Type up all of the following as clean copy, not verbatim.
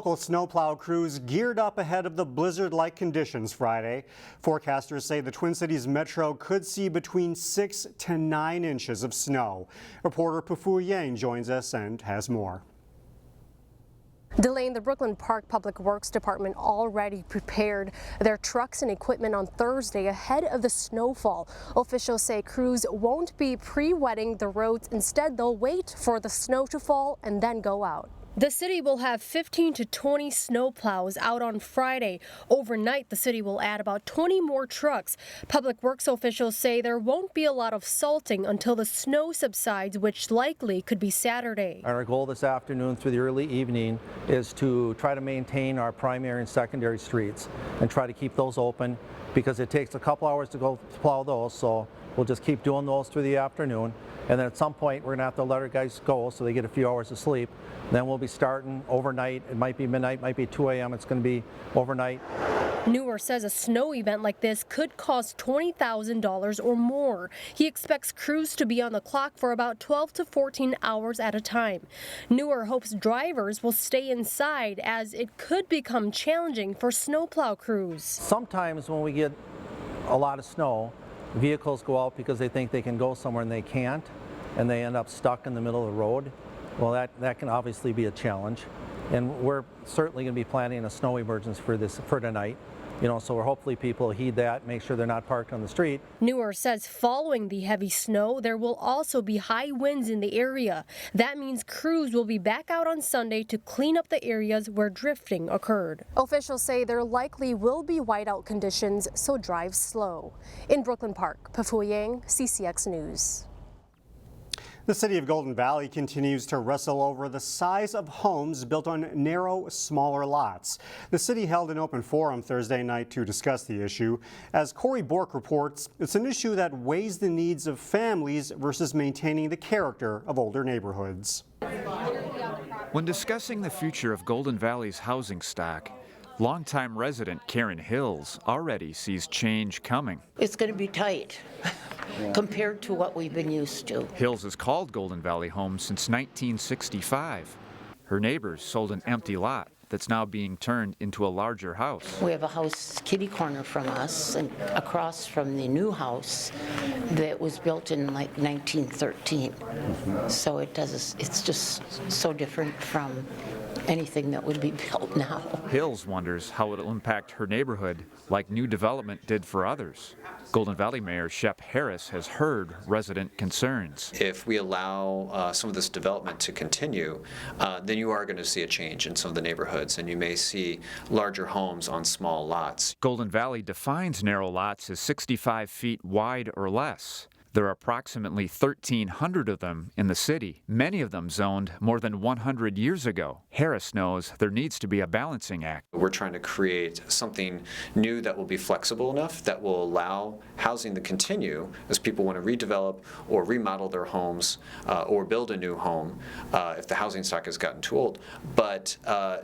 Local snowplow crews geared up ahead of the blizzard-like conditions Friday. Forecasters say the Twin Cities Metro could see between 6 to 9 inches of snow. Reporter Pu Yang joins us and has more. Delaying the Brooklyn Park Public Works Department already prepared their trucks and equipment on Thursday ahead of the snowfall. Officials say crews won't be pre-wetting the roads. Instead, they'll wait for the snow to fall and then go out. The city will have 15 to 20 snowplows out on Friday. Overnight, the city will add about 20 more trucks. Public Works officials say there won't be a lot of salting until the snow subsides, which likely could be Saturday. Our goal this afternoon through the early evening is to try to maintain our primary and secondary streets and try to keep those open because it takes a couple hours to go plow those, so we'll just keep doing those through the afternoon. And then at some point, we're going to have to let our guys go so they get a few hours of sleep. Then we'll be starting overnight. It might be midnight, might be 2 a.m. It's going to be overnight. Newer says a snow event like this could cost $20,000 or more. He expects crews to be on the clock for about 12 to 14 hours at a time. Newer hopes drivers will stay inside as it could become challenging for snowplow crews. Sometimes when we get a lot of snow, vehicles go out because they think they can go somewhere and they can't, and they end up stuck in the middle of the road. Well, that can obviously be a challenge, and we're certainly going to be planning a snow emergency for tonight. So we're hopefully people heed that, make sure they're not parked on the street. Newer says following the heavy snow, there will also be high winds in the area. That means crews will be back out on Sunday to clean up the areas where drifting occurred. Officials say there likely will be whiteout conditions, so drive slow. In Brooklyn Park, Pu Yang, CCX News. The city of Golden Valley continues to wrestle over the size of homes built on narrow, smaller lots. The city held an open forum Thursday night to discuss the issue. As Corey Bork reports, it's an issue that weighs the needs of families versus maintaining the character of older neighborhoods. When discussing the future of Golden Valley's housing stock, longtime resident Karen Hills already sees change coming. It's going to be tight compared to what we've been used to. Hills has called Golden Valley home since 1965. Her neighbors sold an empty lot that's now being turned into a larger house. We have a house kitty corner from us and across from the new house that was built in like 1913. So it's just so different from anything that would be built now. Hills wonders how it'll impact her neighborhood like new development did for others. Golden Valley Mayor Shep Harris has heard resident concerns. If we allow some of this development to continue, then you are going to see a change in some of the neighborhoods, and you may see larger homes on small lots. Golden Valley defines narrow lots as 65 feet wide or less. There are approximately 1,300 of them in the city, many of them zoned more than 100 years ago. Harris knows there needs to be a balancing act. We're trying to create something new that will be flexible enough that will allow housing to continue as people want to redevelop or remodel their homes or build a new home if the housing stock has gotten too old, but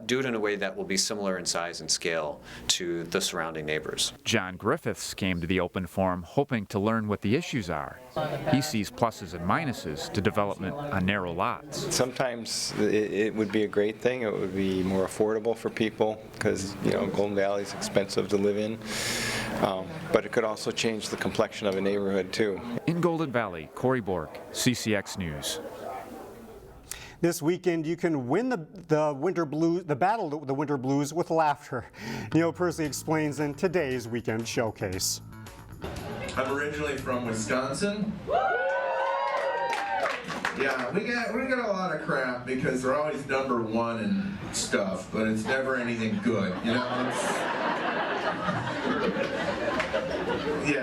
do it in a way that will be similar in size and scale to the surrounding neighbors. John Griffiths came to the open forum hoping to learn what the issues are. He sees pluses and minuses to development on narrow lots. Sometimes it would be a great thing. It would be more affordable for people because, Golden Valley is expensive to live in. But it could also change the complexion of a neighborhood, too. In Golden Valley, Corey Bork, CCX News. This weekend, you can win the battle of the winter blues with laughter. Neil Percy explains in today's Weekend Showcase. I'm originally from Wisconsin. Yeah, we get a lot of crap because they're always number one and stuff, but it's never anything good, Yeah,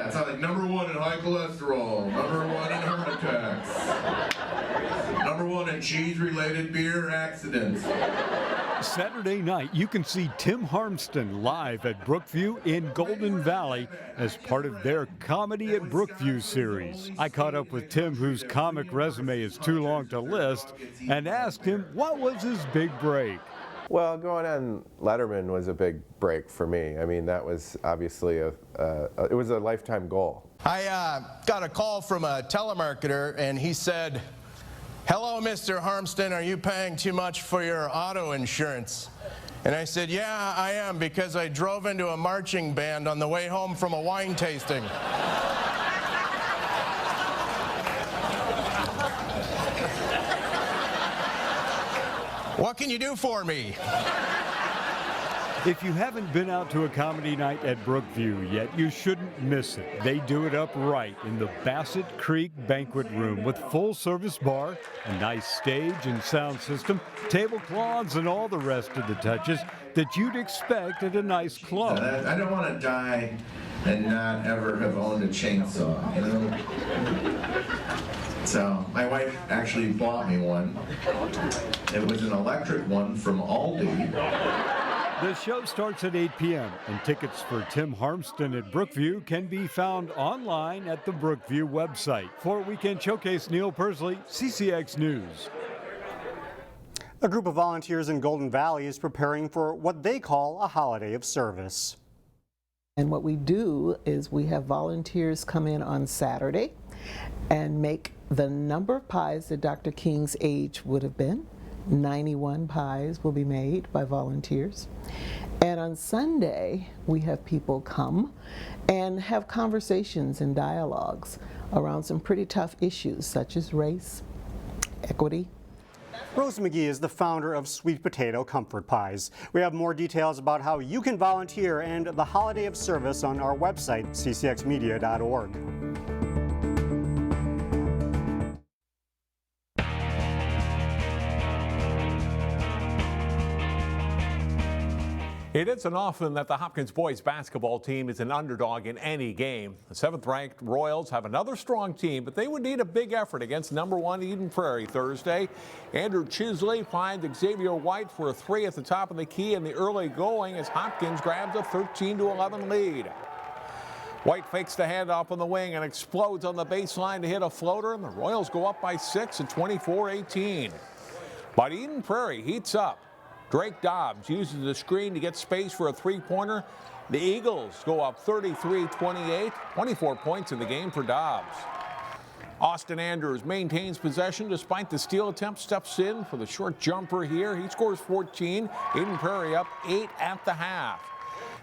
it's not like number one in high cholesterol, number one in heart attacks, number one in cheese-related beer accidents. Saturday night, you can see Tim Harmston live at Brookview in Golden Valley as part of their Comedy at Brookview series. I caught up with Tim, whose comic resume is too long to list, and asked him what was his big break. Well, going on Letterman was a big break for me. I mean, that was obviously it was a lifetime goal. I got a call from a telemarketer, and he said, "Hello, Mr. Harmston, are you paying too much for your auto insurance?" And I said, yeah, I am, because I drove into a marching band on the way home from a wine tasting. What can you do for me? If you haven't been out to a comedy night at Brookview yet, you shouldn't miss it. They do it up right in the Bassett Creek Banquet Room with full-service bar, a nice stage and sound system, tablecloths, and all the rest of the touches that you'd expect at a nice club. I don't want to die and not ever have owned a chainsaw, you know? So my wife actually bought me one. It was an electric one from Aldi. The show starts at 8 p.m. and tickets for Tim Harmston at Brookview can be found online at the Brookview website. For Weekend Showcase, Neil Persley, CCX News. A group of volunteers in Golden Valley is preparing for what they call a holiday of service. And what we do is we have volunteers come in on Saturday and make the number of pies that Dr. King's age would have been. 91 pies will be made by volunteers. And on Sunday, we have people come and have conversations and dialogues around some pretty tough issues such as race, equity. Rose McGee is the founder of Sweet Potato Comfort Pies. We have more details about how you can volunteer and the holiday of service on our website, ccxmedia.org. It isn't often that the Hopkins boys basketball team is an underdog in any game. The 7th-ranked Royals have another strong team, but they would need a big effort against #1 Eden Prairie Thursday. Andrew Chisley finds Xavier White for a 3 at the top of the key in the early going as Hopkins grabs a 13-11 lead. White fakes the handoff on the wing and explodes on the baseline to hit a floater, and the Royals go up by 6 at 24-18. But Eden Prairie heats up. Drake Dobbs uses the screen to get space for a 3-pointer. The Eagles go up 33-28, 24 points in the game for Dobbs. Austin Andrews maintains possession despite the steal attempt, steps in for the short jumper here. He scores 14. Eden Prairie up 8 at the half.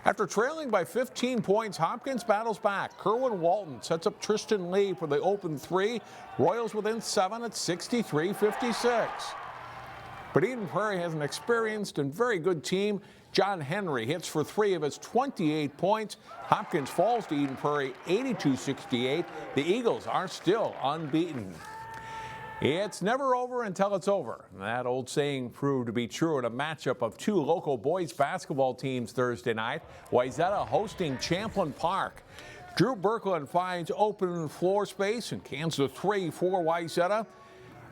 After trailing by 15 points, Hopkins battles back. Kerwin Walton sets up Tristan Lee for the open 3. Royals within 7 at 63-56. But Eden Prairie has an experienced and very good team. John Henry hits for 3 of his 28 points. Hopkins falls to Eden Prairie 82-68. The Eagles are still unbeaten. It's never over until it's over. That old saying proved to be true in a matchup of 2 local boys basketball teams Thursday night. Wayzata hosting Champlin Park. Drew Berkland finds open floor space and cans the 3 for Wayzata.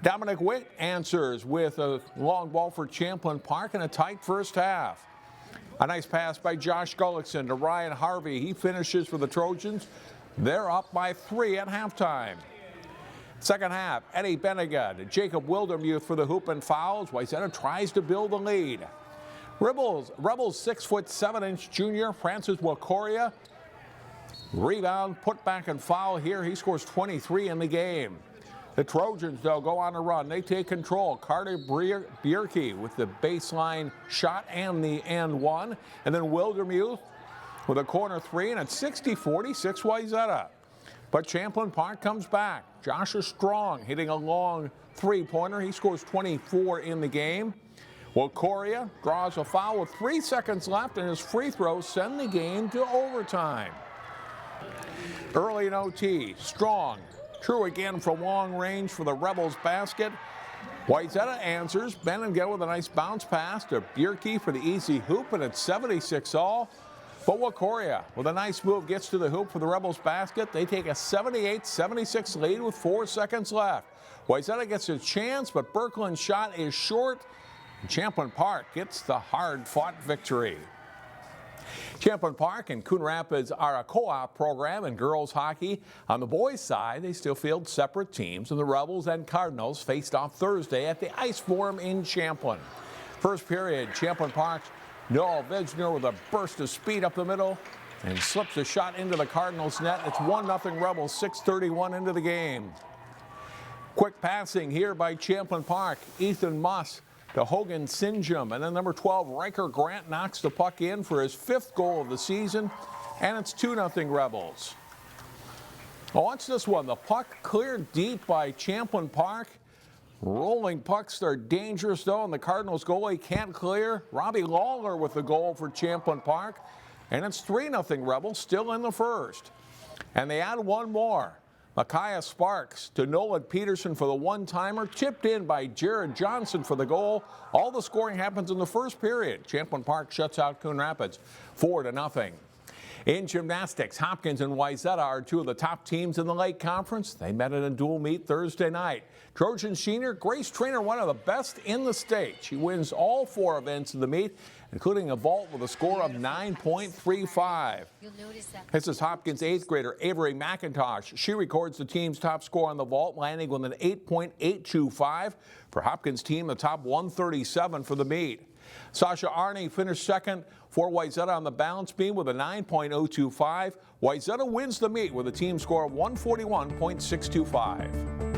Dominic Witt answers with a long ball for Champlin Park in a tight first half. A nice pass by Josh Gullickson to Ryan Harvey. He finishes for the Trojans. They're up by 3 at halftime. Second half, Eddie Bennigan to Jacob Wildermuth for the hoop and fouls. Wayzata tries to build the lead. Rebels 6'7" junior Francis Wakoria. Rebound, put back and foul here. He scores 23 in the game. The Trojans, though, go on a run. They take control. Carter Bierke with the baseline shot and the and one. And then Wildermuth with a corner 3, and it's 60-46 Wayzata. But Champlin Park comes back. Joshua Strong hitting a long 3-pointer. He scores 24 in the game. Wakoria draws a foul with 3 seconds left, and his free throws send the game to overtime. Early in OT, Strong. True again from long range for the Rebels basket. Wayzata answers. Bennigan with a nice bounce pass to Bierke for the easy hoop, and it's 76-all. But Wakoria with a nice move gets to the hoop for the Rebels basket. They take a 78-76 lead with 4 seconds left. Wayzata gets a chance, but Berkland's shot is short. Champlin Park gets the hard-fought victory. Champlin Park and Coon Rapids are a co-op program in girls hockey. On the boys' side, they still field separate teams, and the Rebels and Cardinals faced off Thursday at the Ice Forum in Champlin. First period, Champlin Park's Noel Vizner with a burst of speed up the middle and slips a shot into the Cardinals' net. It's 1-0 Rebels, 6:31 into the game. Quick passing here by Champlin Park. Ethan Moss to Hogan Sinjum. And then number 12, Riker Grant knocks the puck in for his 5th goal of the season. And it's 2-0 Rebels. Well, watch this one. The puck cleared deep by Champlin Park. Rolling pucks are dangerous, though, and the Cardinals goalie can't clear. Robbie Lawler with the goal for Champlin Park. And it's 3-0 Rebels, still in the first. And they add one more. Micaiah Sparks to Nolan Peterson for the one-timer, chipped in by Jared Johnson for the goal. All the scoring happens in the first period. Champlin Park shuts out Coon Rapids 4-0. In gymnastics, Hopkins and Wayzata are 2 of the top teams in the Lake Conference. They met in a dual meet Thursday night. Trojan senior Grace Trainer, one of the best in the state. She wins all 4 events of the meet, including a vault with a score of 9.35. This is Hopkins 8th grader Avery McIntosh. She records the team's top score on the vault, landing with an 8.825. For Hopkins' team, the top 137 for the meet. Sasha Arney finished second for Wayzata on the balance beam with a 9.025. Wayzata wins the meet with a team score of 141.625.